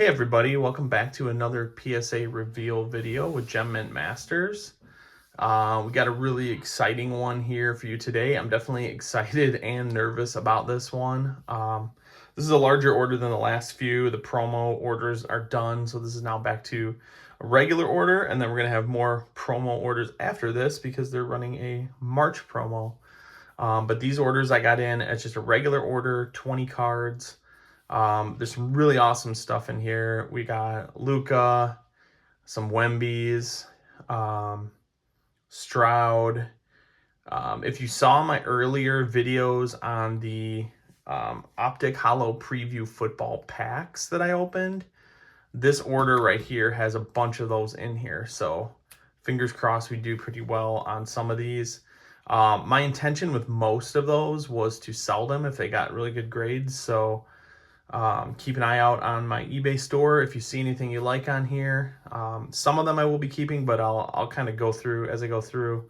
Hey everybody, welcome back to another PSA Reveal video with Gem Mint Masters. We got a really exciting one here for you today. I'm definitely excited and nervous about this one. This is a larger order than the last few. The promo orders are done, so this is now back to a regular order, and then we're going to have more promo orders after this because they're running a March promo. But these orders I got in as just a regular order, 20 cards. There's some really awesome stuff in here. We got Luka, some Wembys, Stroud. If you saw my earlier videos on the Optic Holo Preview football packs that I opened, this order right here has a bunch of those in here. So fingers crossed we do pretty well on some of these. My intention with most of those was to sell them if they got really good grades. So keep an eye out on my eBay store if you see anything you like on here. Some of them I will be keeping, but I'll kind of go through as I go through.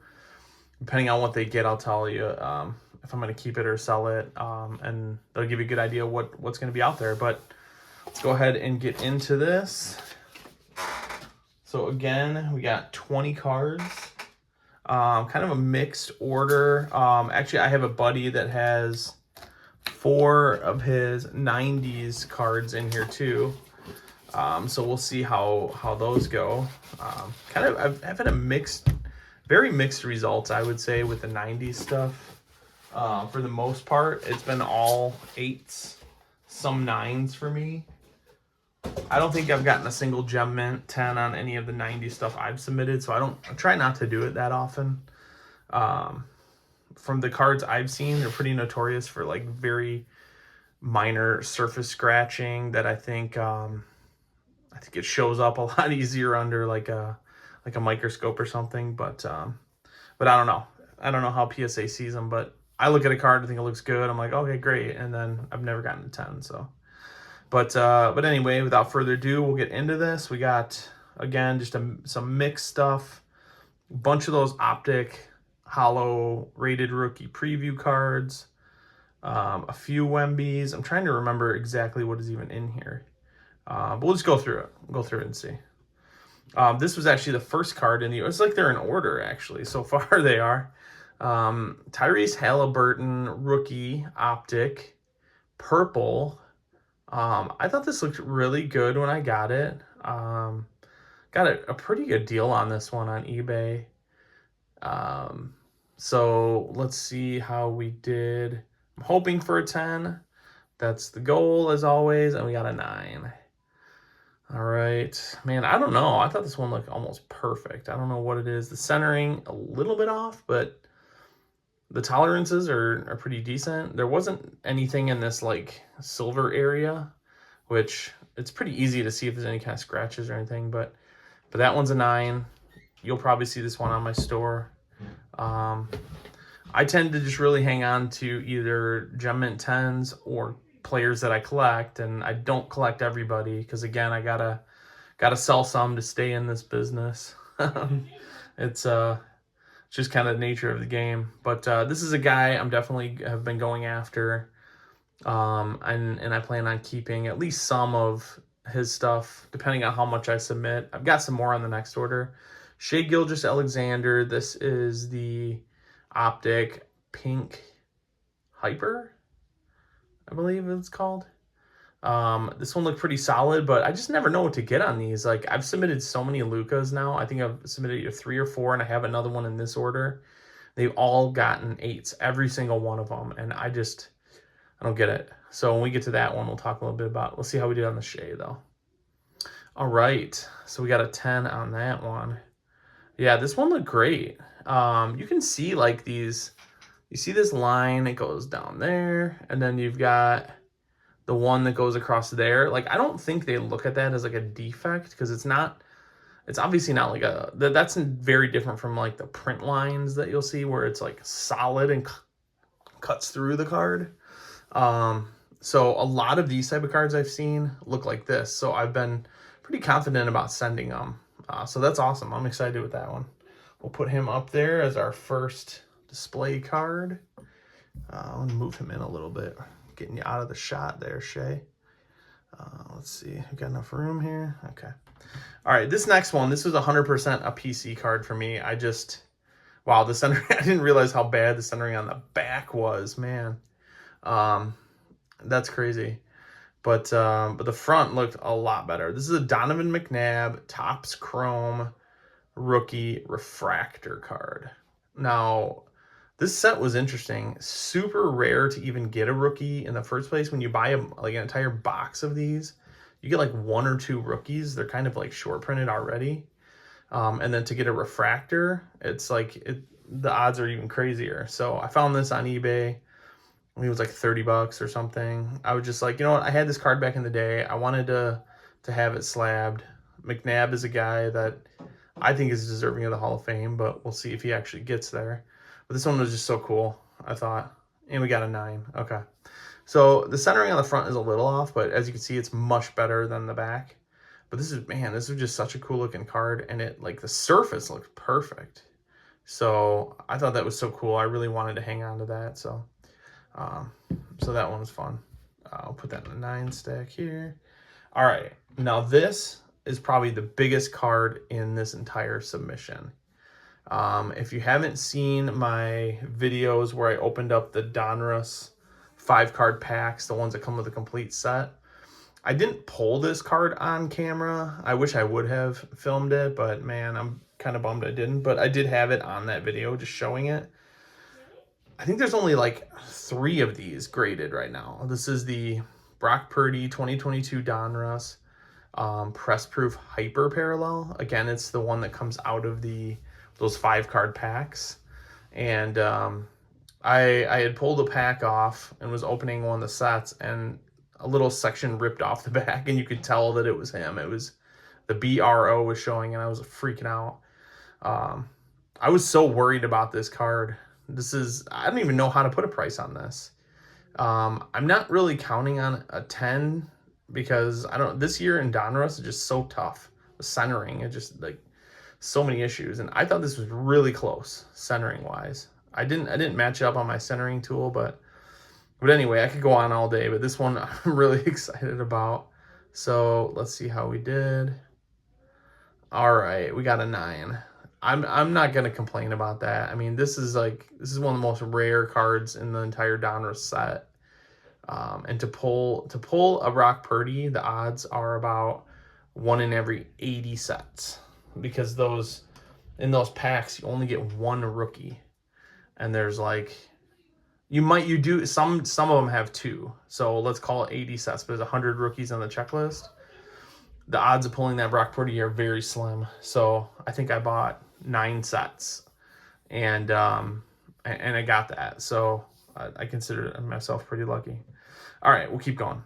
Depending on what they get, I'll tell you if I'm going to keep it or sell it, and they'll give you a good idea what's going to be out there. But let's go ahead and get into this. So again, we got 20 cards, kind of a mixed order. Actually, I have a buddy that has 4 of his 90s cards in here too. So we'll see how those go. I've had a very mixed results, I would say, with the 90s stuff. For the most part, it's been all 8s, some 9s for me. I don't think I've gotten a single Gem Mint 10 on any of the 90s stuff I've submitted, so I try not to do it that often. From the cards I've seen, they're pretty notorious for like very minor surface scratching that I think it shows up a lot easier under like a microscope or something. But I don't know. I don't know how PSA sees them, but I look at a card and think it looks good. I'm like, okay, great, and then I've never gotten a 10. So, but anyway, without further ado, we'll get into this. We got again just some mixed stuff, a bunch of those Optic Holo Rated Rookie preview cards, a few Wembys. I'm trying to remember exactly what is even in here, but we'll just go through it. We'll go through it and see. This was actually the first card in the. It's like they're in order actually. So far they are. Tyrese Haliburton rookie Optic purple. I thought this looked really good when I got it. Got a pretty good deal on this one on eBay. So let's see how we did. I'm hoping for a 10. That's the goal as always. And we got a 9. All right, man, I don't know. I thought this one looked almost perfect. I don't know what it is. The centering a little bit off, but the tolerances are pretty decent. There wasn't anything in this like silver area, which it's pretty easy to see if there's any kind of scratches or anything, but that one's a 9. You'll probably see this one on my store. I tend to just really hang on to either Gem Mint 10s or players that I collect, and I don't collect everybody because again, I gotta sell some to stay in this business. It's just kind of the nature of the game. But this is a guy I'm definitely have been going after, and I plan on keeping at least some of his stuff depending on how much I submit. I've got some more on the next order. Shea Gilgeous-Alexander. This is the Optic Pink Hyper, I believe it's called. This one looked pretty solid, but I just never know what to get on these. Like, I've submitted so many Lukas now. I think I've submitted either 3 or 4, and I have another one in this order. They've all gotten 8s, every single one of them, and I don't get it. So when we get to that one, we'll talk a little bit about it. Let's see how we did on the Shea, though. All right, so we got a 10 on that one. Yeah, this one looked great. You can see like these, you see this line, it goes down there, and then you've got the one that goes across there. Like, I don't think they look at that as like a defect because it's obviously not like that's very different from like the print lines that you'll see where it's like solid and cuts through the card. So a lot of these type of cards I've seen look like this. So I've been pretty confident about sending them. So that's awesome. I'm excited with that one. We'll put him up there as our first display card. I'm going to move him in a little bit. Getting you out of the shot there, Shea. Let's see, we got enough room here. Okay. All right, this next one, this was 100% a PC card for me. Wow, the centering, I didn't realize how bad the centering on the back was, man. That's crazy. But the front looked a lot better. This is a Donovan McNab Topps Chrome rookie refractor card. Now, this set was interesting. Super rare to even get a rookie in the first place. When you buy like an entire box of these, you get like 1 or 2 rookies. They're kind of like short printed already. And then to get a refractor, it's like the odds are even crazier. So I found this on eBay. I think it was like $30 or something. I was just like, you know what? I had this card back in the day. I wanted to have it slabbed. McNabb is a guy that I think is deserving of the Hall of Fame, but we'll see if he actually gets there. But this one was just so cool, I thought. And we got a 9. Okay. So the centering on the front is a little off, but as you can see, it's much better than the back. But this is just such a cool looking card, and it, like, the surface looks perfect. So I thought that was so cool. I really wanted to hang on to that. So that one was fun. I'll put that in the 9 stack here. All right. Now this is probably the biggest card in this entire submission. If you haven't seen my videos where I opened up the Donruss 5-card packs, the ones that come with a complete set, I didn't pull this card on camera. I wish I would have filmed it, but man, I'm kind of bummed I didn't. But I did have it on that video, just showing it. I think there's only like 3 of these graded right now. This is the Brock Purdy 2022 Donruss press proof hyper parallel. Again, it's the one that comes out of those 5-card packs. And I had pulled a pack off and was opening one of the sets, and a little section ripped off the back, and you could tell that it was him. It was the BRO was showing, and I was freaking out. I was so worried about this card. I don't even know how to put a price on this. I'm not really counting on a 10 because this year in Donruss is just so tough. The centering, it just, like, so many issues. And I thought this was really close centering wise. I didn't match it up on my centering tool, but anyway, I could go on all day, but this one I'm really excited about. So let's see how we did. All right, we got a 9. I'm not gonna complain about that. I mean, this is one of the most rare cards in the entire Donruss set. And to pull a Brock Purdy, the odds are about 1 in every 80 sets, because in those packs you only get 1 rookie, and there's like some of them have 2, so let's call it 80 sets, but there's 100 rookies on the checklist. The odds of pulling that Brock Purdy are very slim. So I think I bought 9 sets, and I got that. So I consider myself pretty lucky. All right, we'll keep going.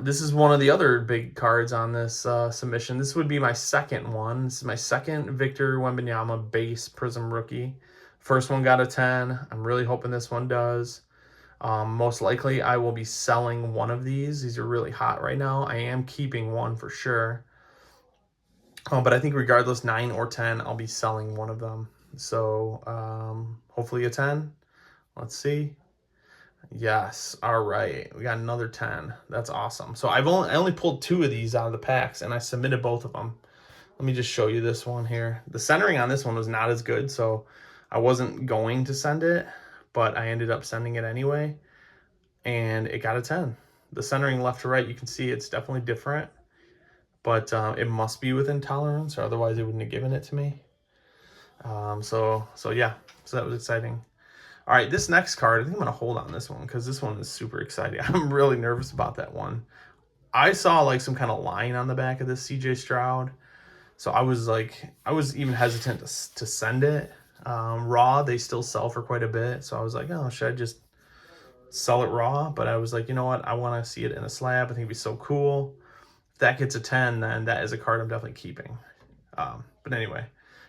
This is one of the other big cards on this submission. This would be my second one. This is my second Victor Wembanyama base Prism rookie. First one got a 10. I'm really hoping this one does. Most likely I will be selling one of these. These are really hot right now. I am keeping one for sure. But I think regardless, 9 or 10, I'll be selling one of them. So hopefully a 10. Let's see. Yes. All right. We got another 10. That's awesome. So I only pulled 2 of these out of the packs, and I submitted both of them. Let me just show you this one here. The centering on this one was not as good, so I wasn't going to send it, but I ended up sending it anyway, and it got a 10. The centering left to right, you can see it's definitely different, but it must be within tolerance, or otherwise it wouldn't have given it to me. So yeah, so that was exciting. All right, this next card, I think I'm going to hold on this one because this one is super exciting. I'm really nervous about that one. I saw like some kind of line on the back of this CJ Stroud, so I was even hesitant to send it. Raw, they still sell for quite a bit, so I was like, oh, should I just sell it raw? But I was like, you know what, I want to see it in a slab. I think it'd be so cool. If that gets a 10, then that is a card I'm definitely keeping. But anyway,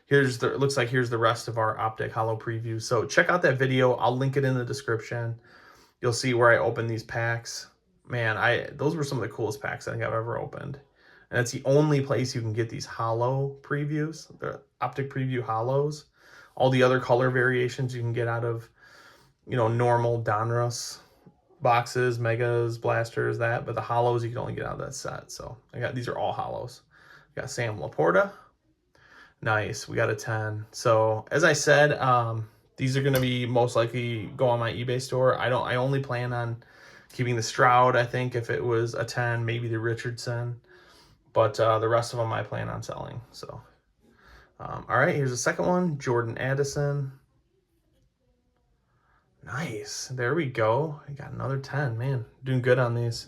it looks like here's the rest of our Optic Holo preview. So check out that video. I'll link it in the description. You'll see where I opened these packs. Man, those were some of the coolest packs I think I've ever opened. And it's the only place you can get these holo previews, the Optic Preview holos. All the other color variations you can get out of, normal Donruss boxes, megas, blasters, that. But the holos you can only get out of that set. So these are all holos. Got Sam Laporta. Nice. We got a 10. So as I said, these are going to be most likely go on my eBay store. I only plan on keeping the Stroud, I think, if it was a 10, maybe the Richardson. But the rest of them I plan on selling. So, all right, here's the second one. Jordan Addison. Nice. There we go. I got another 10. Man, doing good on these.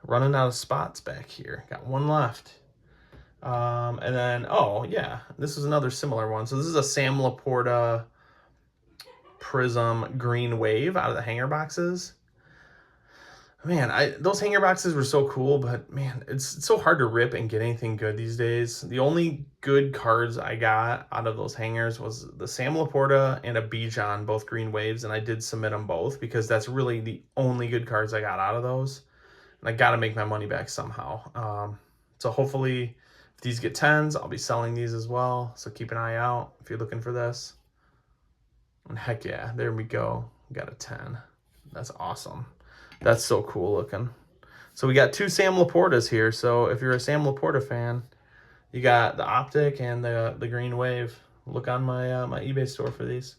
Running out of spots back here. Got one left. And then, oh, yeah, this is another similar one. So this is a Sam Laporta Prism Green Wave out of the hanger boxes. Man, those hanger boxes were so cool, but man, it's so hard to rip and get anything good these days. The only good cards I got out of those hangers was the Sam Laporta and a Bijan, both Green Waves, and I did submit them both because that's really the only good cards I got out of those. And I got to make my money back somehow. So hopefully if these get 10s, I'll be selling these as well. So keep an eye out if you're looking for this. And heck yeah, there we go. We got a 10. That's awesome. That's so cool looking. So we got 2 Sam Laportas here. So if you're a Sam Laporta fan, you got the Optic and the Green Wave. Look on my my eBay store for these.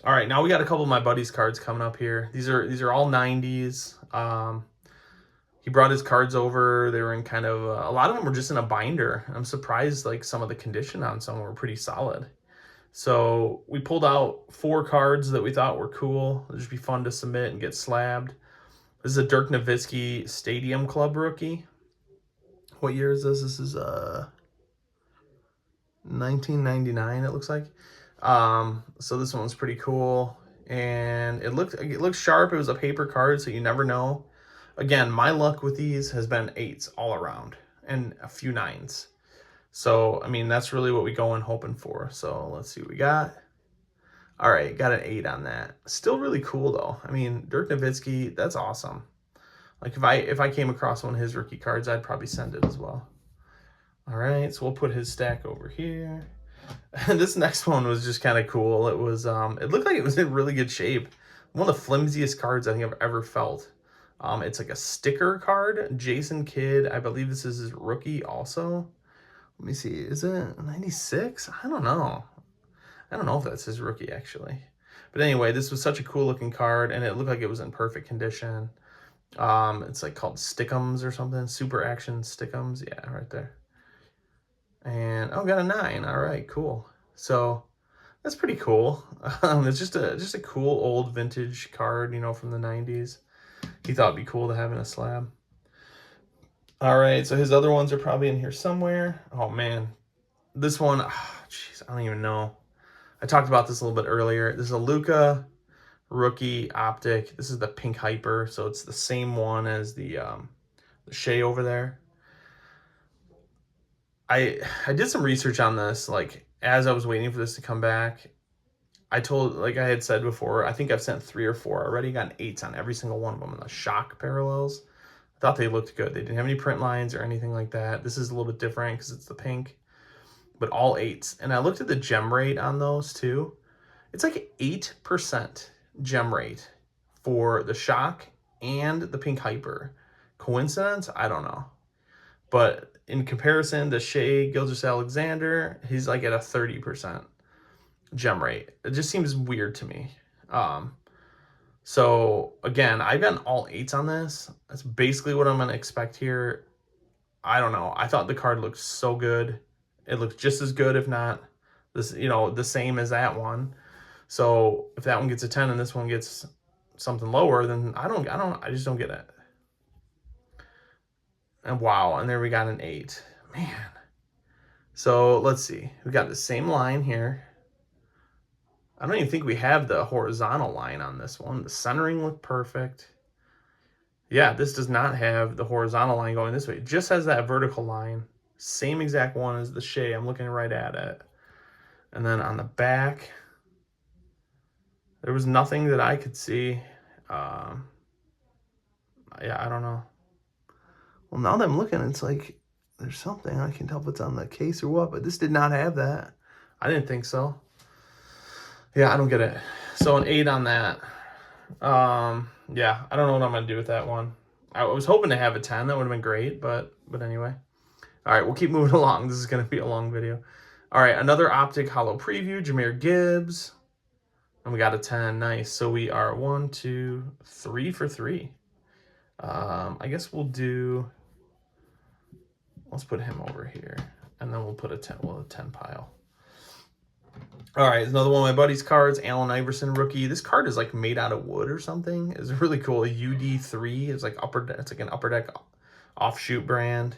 All right, now we got a couple of my buddies' cards coming up here. These are all 90s. He brought his cards over. They were in kind of a lot of them were just in a binder. I'm surprised like some of the condition on some were pretty solid. So we pulled out 4 cards that we thought were cool. It'd just be fun to submit and get slabbed. This is a Dirk Nitzki Stadium Club rookie. What year is this? This is 1999, it looks like. So this one's pretty cool. And it looks sharp. It was a paper card, so you never know. Again, my luck with these has been 8s all around and a few 9s. So, I mean, that's really what we go in hoping for. So let's see what we got. All right, got an 8 on that. Still really cool though. I mean, Dirk Nitzki, that's awesome. Like if I came across one of his rookie cards, I'd probably send it as well. All right, so we'll put his stack over here. And this next one was just kind of cool. It was it looked like it was in really good shape. One of the flimsiest cards I think I've ever felt. It's like a sticker card. Jason Kidd, I believe this is his rookie also. Let me see, is it 96? I don't know. I don't know if that's his rookie, actually. But anyway, this was such a cool-looking card, and it looked like it was in perfect condition. It's like called Stickums or something. Super Action Stickums. Yeah, right there. And, oh, got a 9. All right, cool. So that's pretty cool. It's just a cool old vintage card, you know, from the 90s. He thought it'd be cool to have in a slab. All right, so his other ones are probably in here somewhere. Oh, man. This one, jeez, I don't even know. I talked about this a little bit earlier. This is a Luka rookie Optic. This is the pink hyper, so it's the same one as the Shea over there. I did some research on this, like, as I was waiting for this to come back. Like I had said before, I think I've sent 3 or 4 already, gotten 8s on every single one of them in the shock parallels. I thought they looked good. They didn't have any print lines or anything like that. This is a little bit different because it's the pink, but all 8s. And I looked at the gem rate on those too. It's like 8% gem rate for the shock and the pink hyper. Coincidence? I don't know. But in comparison to Shea Gilgeous-Alexander, he's like at a 30% gem rate. It just seems weird to me. So again, I've gotten all 8s on this. That's basically what I'm going to expect here. I don't know. I thought the card looked so good. It looks just as good, if not this, you know, the same as that one. So if that one gets a 10 and this one gets something lower, then I just don't get it. And wow, and there we got an 8. Man. So let's see. We got the same line here. I don't even think we have the horizontal line on this one. The centering looked perfect. Yeah, this does not have the horizontal line going this way. It just has that vertical line. Same exact one as the Shea. I'm looking right at it. And then on the back, there was nothing that I could see. Yeah, I don't know. Well, now that I'm looking, it's like there's something. I can't tell if it's on the case or what, but this did not have that. I didn't think so. Yeah, I don't get it. So an 8 on that. Yeah, I don't know what I'm going to do with that one. I was hoping to have a 10. That would have been great, but anyway. All right, we'll keep moving along. This is going to be a long video. All right, another Optic Holo preview, Jahmyr Gibbs. And we got a 10. Nice. So we are 1, 2, 3 for 3. I guess we'll do... Let's put him over here. And then we'll put a 10 pile. All right, another one of my buddy's cards, Allen Iverson rookie. This card is like made out of wood or something. It's really cool. UD3. It's like an Upper Deck offshoot brand.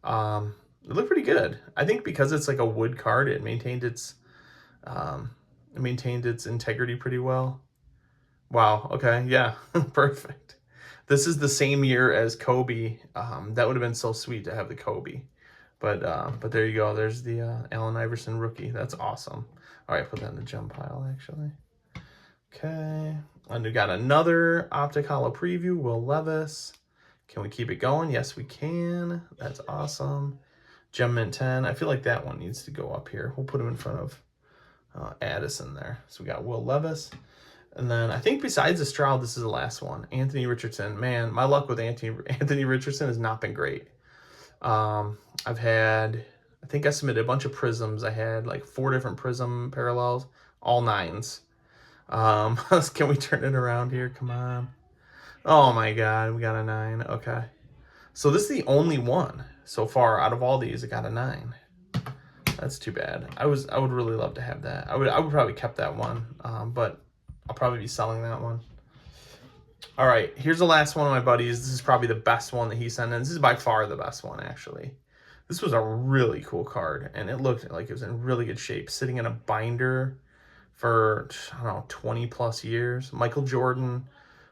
It looked pretty good. I think because it's like a wood card, it maintained its integrity pretty well. Wow. Okay. Yeah. Perfect. This is the same year as Kobe. That would have been so sweet to have the Kobe. But there you go. There's the Allen Iverson rookie. That's awesome. All right, put that in the gem pile, actually. Okay. And we got another Optic Holo preview, Will Levis. Can we keep it going? Yes, we can. That's awesome. Gem Mint 10. I feel like that one needs to go up here. We'll put him in front of Addison there. So we got Will Levis. And then I think besides the Stroud, this is the last one. Anthony Richardson. Man, my luck with Anthony Richardson has not been great. I've had, I think I submitted a bunch of prisms. I had like 4 different prism parallels, all 9s. Can we turn it around here? Come on. Oh my God, we got a 9. Okay. So this is the only one so far out of all these that got a 9. That's too bad. I would really love to have that. I would probably kept that one, but I'll probably be selling that one. All right, here's the last one of my buddies. This is probably the best one that he sent in. This is by far the best one, actually. This was a really cool card, and it looked like it was in really good shape, sitting in a binder for, I don't know, 20 plus years. Michael Jordan,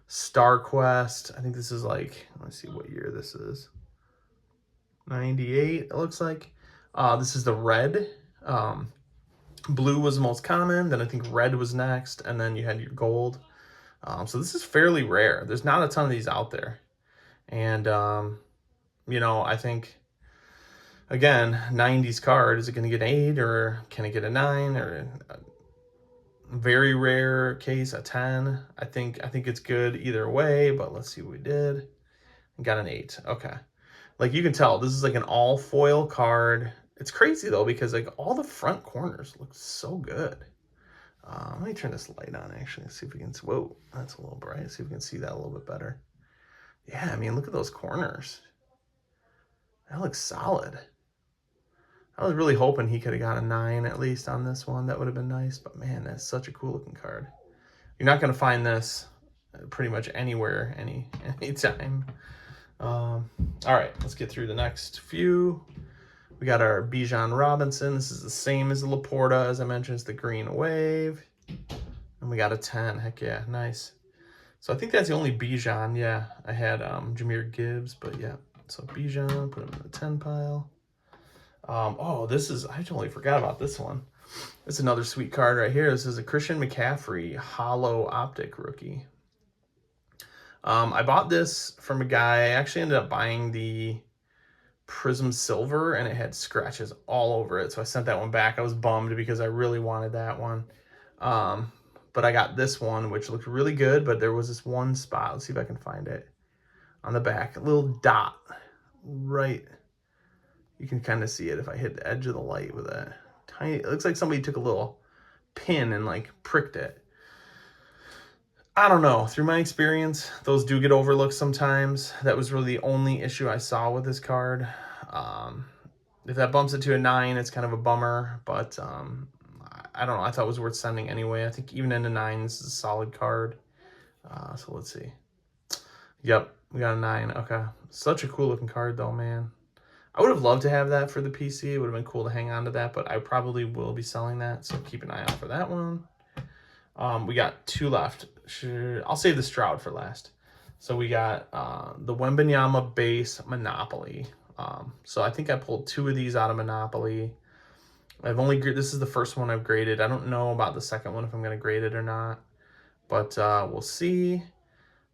Star Quest. I think this is like, let's see what year this is. 98, it looks like. This is the red. Blue was the most common. Then I think red was next. And then you had your gold. So this is fairly rare. There's not a ton of these out there. And, you know, I think, again, 90s card, is it going to get an 8 or can it get a 9 or a very rare case, a 10? I think it's good either way, but let's see what we did. Got an 8. Okay. Like you can tell, this is like an all foil card. It's crazy though, because like all the front corners look so good. Let me turn this light on actually, see if we can, whoa, that's a little bright. See if we can see that a little bit better. Yeah, I mean, look at those corners. That looks solid. I was really hoping he could have got a 9 at least on this one. That would have been nice, but man, that's such a cool looking card. You're not going to find this pretty much anywhere, anytime. All right, let's get through the next few. We got our Bijan Robinson. This is the same as the Laporta, as I mentioned. It's the green wave. And we got a 10. Heck yeah, nice. So I think that's the only Bijan. Yeah, I had Jahmyr Gibbs, but yeah. So Bijan, put him in the 10 pile. Oh, this is, I totally forgot about this one. This is another sweet card right here. This is a Christian McCaffrey Holo Optic rookie. I bought this from a guy. I actually ended up buying the Prism Silver, and it had scratches all over it. So I sent that one back. I was bummed because I really wanted that one. But I got this one, which looked really good, but there was this one spot. Let's see if I can find it. On the back, a little dot right. You can kind of see it if I hit the edge of the light with a tiny, it looks like somebody took a little pin and like pricked it. I don't know. Through my experience, those do get overlooked sometimes. That was really the only issue I saw with this card. If that bumps it to a 9, it's kind of a bummer, but I don't know. I thought it was worth sending anyway. I think even into 9, this is a solid card. So let's see. Yep, we got a 9. Okay. Such a cool looking card though, man. I would have loved to have that for the PC. It would have been cool to hang on to that, but I probably will be selling that, so keep an eye out for that one. We got 2 left. I'll save the Stroud for last. So we got the Wanyama base Monopoly. So I think I pulled 2 of these out of Monopoly. This is the first one I've graded. I don't know about the second one if I'm going to grade it or not, but we'll see.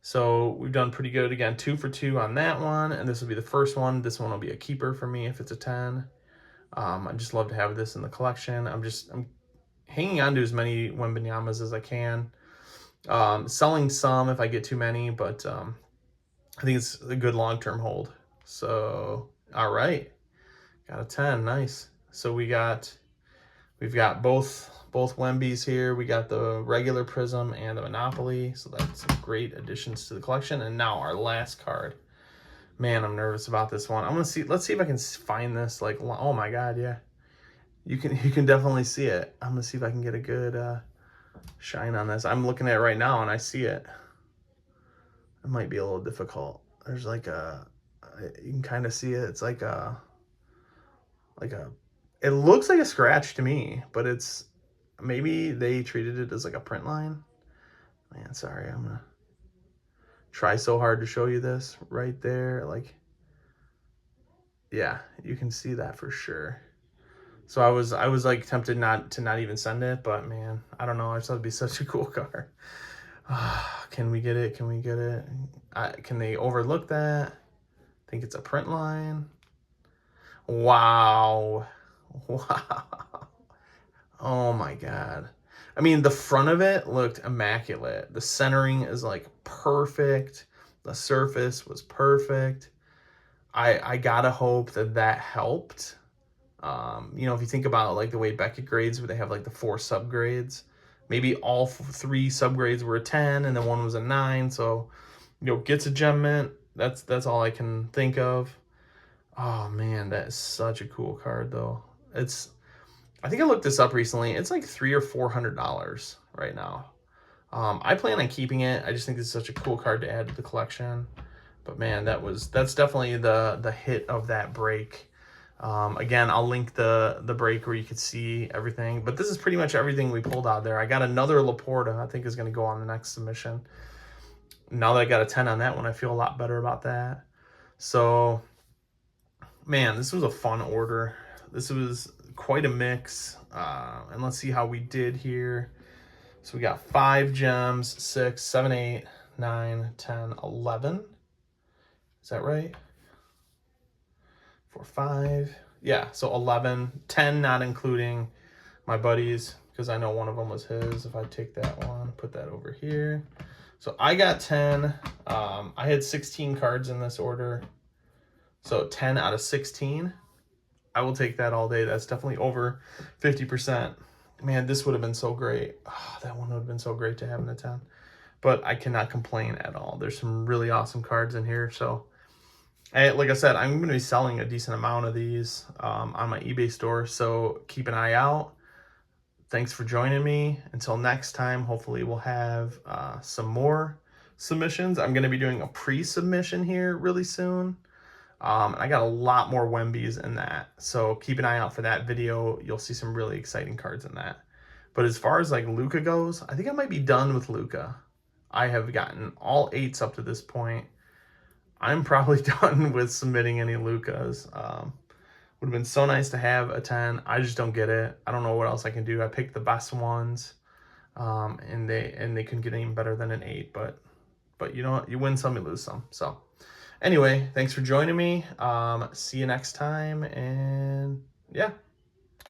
So we've done pretty good. Again, 2 for 2 on that one, and this will be the first one. This one will be a keeper for me if it's a 10. I just love to have this in the collection. I'm hanging on to as many Wembanyamas as I can. Selling some if I get too many, but I think it's a good long-term hold. So, all right, got a 10, nice. So we've got both Wembys here. We got the regular Prism and the Monopoly. So that's some great additions to the collection. And now our last card. Man, I'm nervous about this one. I'm gonna see. Let's see if I can find this. Like, oh my God, yeah, you can definitely see it. I'm gonna see if I can get a good shine on this. I'm looking at it right now and I see it. It might be a little difficult. There's like you can kind of see it. It's like a, it looks like a scratch to me, but it's, maybe they treated it as like a print line. Man, sorry, I'm gonna try so hard to show you this right there. Like, yeah, you can see that for sure. So I was like tempted not to even send it, but man, I don't know. I just thought it'd be such a cool card. Can we get it? Can we get it? Can they overlook that? I think it's a print line. Wow. Wow. Oh my God. I mean, the front of it looked immaculate. The centering is like perfect. The surface was perfect. I gotta hope that helped. You know, if you think about like the way Beckett grades, where they have like the 4 subgrades, maybe all 3 subgrades were a 10 and then one was a 9. So, you know, gets a gem mint. That's all I can think of. Oh man, that is such a cool card though. I think I looked this up recently. It's like $300 or $400 right now. I plan on keeping it. I just think it's such a cool card to add to the collection. But man, that's definitely the hit of that break. Again, I'll link the break where you could see everything. But this is pretty much everything we pulled out there. I got another Laporta I think is going to go on the next submission. Now that I got a 10 on that one, I feel a lot better about that. So, man, this was a fun order. This was quite a mix. And let's see how we did here. So we got 5 gems, 6, 7, 8, 9, 10, 11. Is that right? 4, 5. Yeah, so 11. 10 not including my buddies, because I know one of them was his. If I take that one, put that over here. So I got 10. I had 16 cards in this order. So 10 out of 16. I will take that all day. That's definitely over 50%. Man, this would have been so great. Oh, that one would have been so great to have in a 10. But I cannot complain at all. There's some really awesome cards in here. So, like I said, I'm going to be selling a decent amount of these on my eBay store. So keep an eye out. Thanks for joining me. Until next time, hopefully we'll have some more submissions. I'm going to be doing a pre-submission here really soon. I got a lot more Wembys in that. So keep an eye out for that video. You'll see some really exciting cards in that. But as far as like Luka goes, I think I might be done with Luka. I have gotten all 8s up to this point. I'm probably done with submitting any Lukas. Would have been so nice to have a 10. I just don't get it. I don't know what else I can do. I picked the best ones. And they couldn't get any better than an 8. But you know what? You win some, you lose some. So anyway, thanks for joining me. See you next time. And yeah.